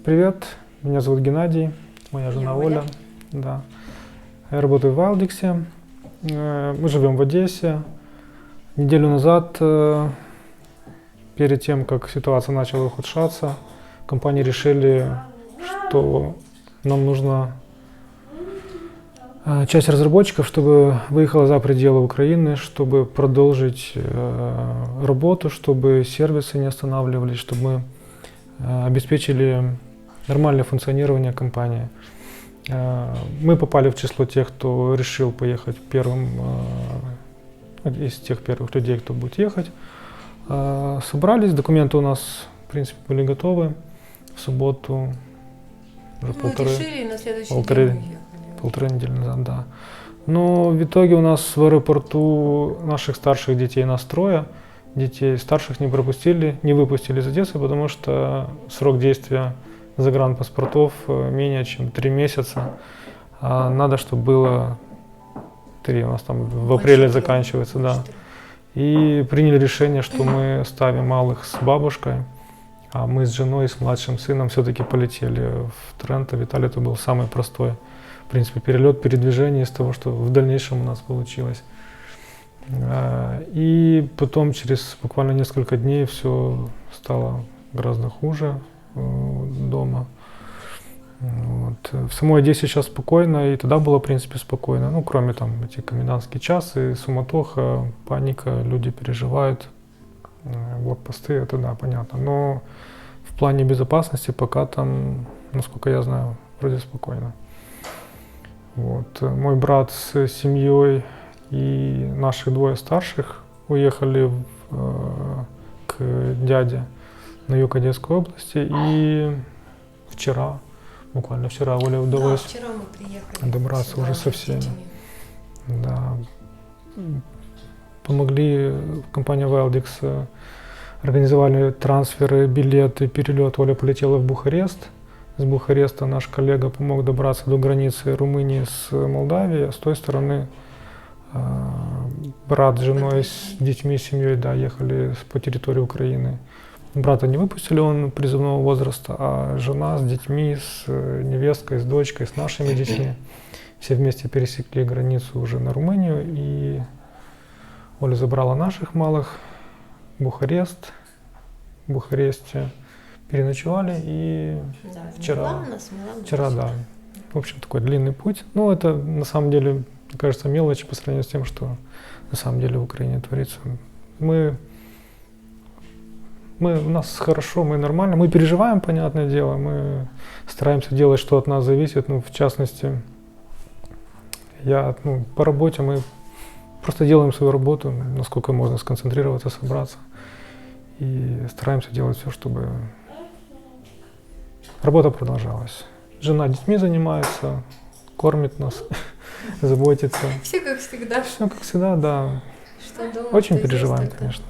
Привет, меня зовут Геннадий, моя жена Оля. Да. Я работаю в Валдиксе. Мы живем в Одессе. Неделю назад, перед тем, как ситуация начала ухудшаться, в компании решили, что нам нужно часть разработчиков, чтобы выехала за пределы Украины, чтобы продолжить работу, чтобы сервисы не останавливались, чтобы мы обеспечили нормальное функционирование компании. Мы попали в число тех, кто решил поехать первым, из тех первых людей, кто будет ехать. Собрались, документы у нас, в принципе, были готовы. В субботу уже решили, на следующий день полторы недели назад, да. Но в итоге у нас в аэропорту наших старших детей нас трое. Детей старших не пропустили, не выпустили из Одессы, потому что срок действия загранпаспортов менее чем 3 месяца. А надо, чтобы было 3, у нас там в апреле заканчивается, да. И приняли решение, что мы ставим малых с бабушкой, а мы с женой и с младшим сыном все-таки полетели в Тренто. В Италии это был самый простой, в принципе, перелет, передвижение из того, что в дальнейшем у нас получилось. И потом через буквально несколько дней все стало гораздо хуже дома. Вот. В самой Одессе сейчас спокойно, и тогда было, в принципе, спокойно. Ну, кроме там эти комендантские часы, суматоха, паника, люди переживают, блокпосты, это да, понятно. Но в плане безопасности пока там, насколько я знаю, вроде спокойно. Вот. Мой брат с семьей и наши двое старших уехали к дяде на юг Одесской области. И вчера, буквально вчера, Оле удалось вчера мы приехали добраться уже со всеми. Да. Помогли компания Валдикс, организовали трансферы, билеты, перелет. Оля полетела в Бухарест. С Бухареста наш коллега помог добраться до границы Румынии с Молдавией, а с той стороны брат с женой, с детьми, с семьей, да, ехали по территории Украины. Брата не выпустили, он призывного возраста, а жена с детьми, с невесткой, с дочкой, с нашими детьми все вместе пересекли границу уже на Румынию. И Оля забрала наших малых в Бухарест. В Бухаресте переночевали и вчера, да, в общем, такой длинный путь. Ну, это на самом деле, мне кажется, мелочь по сравнению с тем, что на самом деле в Украине творится. У нас хорошо, мы нормально, мы переживаем, понятное дело, мы стараемся делать, что от нас зависит. Ну, в частности, по работе мы просто делаем свою работу, насколько можно сконцентрироваться, собраться. И стараемся делать все, чтобы работа продолжалась. Жена детьми занимается, кормит нас, заботится. Все как всегда. Все как всегда, да. Что дома, очень переживаем, конечно.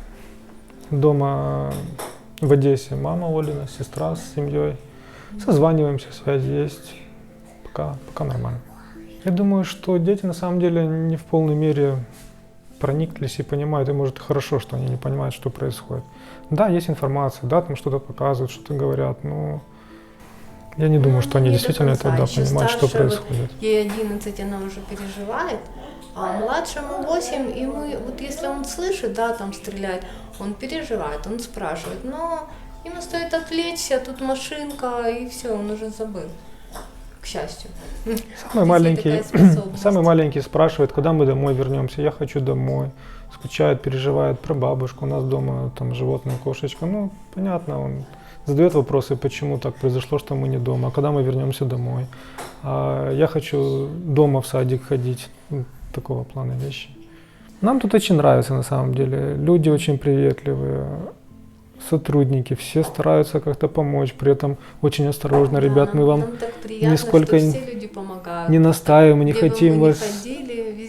Дома в Одессе мама Олина, сестра с семьей. Созваниваемся, связь есть. Пока нормально. Я думаю, что дети на самом деле не в полной мере прониклись и понимают, и может хорошо, что они не понимают, что происходит. Да, есть информация, да, там что-то показывают, что-то говорят, но я не думаю, что они действительно это понимают, что происходит. Ей 11, она уже переживает, а младшему 8, и если он слышит, да, там стреляет, он переживает, он спрашивает, но ему стоит отвлечься, тут машинка, и все, он уже забыл, к счастью. Самый маленький спрашивает, когда мы домой вернемся, я хочу домой, скучает, переживает про бабушку, у нас дома там животное, кошечка, ну, понятно, он задает вопросы, почему так произошло, что мы не дома, а когда мы вернемся домой. Я хочу дома в садик ходить, такого плана вещи. Нам тут очень нравится на самом деле, люди очень приветливые, сотрудники, все стараются как-то помочь, при этом очень осторожно, да, ребят, мы вам нисколько не настаиваем, не хотим вас,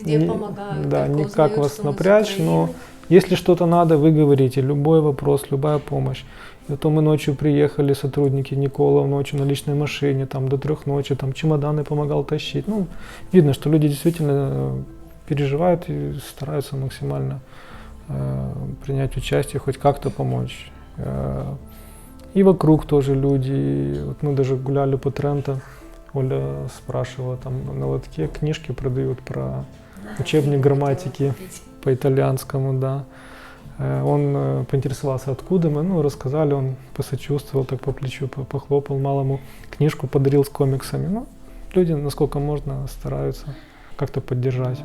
никак вас напрячь, но если что-то надо, вы говорите, любой вопрос, любая помощь. И потом мы ночью приехали, сотрудники Никола ночью на личной машине, там до 3 ночи, там чемоданы помогал тащить. Ну, видно, что люди действительно переживают и стараются максимально принять участие, хоть как-то помочь. И вокруг тоже люди. И вот мы даже гуляли по Тренто, Оля спрашивала, там на лотке книжки продают про учебник грамматики по итальянскому, да. Он поинтересовался, откуда мы, ну, рассказали, он посочувствовал, так по плечу похлопал малому, книжку подарил с комиксами. Ну, люди, насколько можно, стараются как-то поддержать.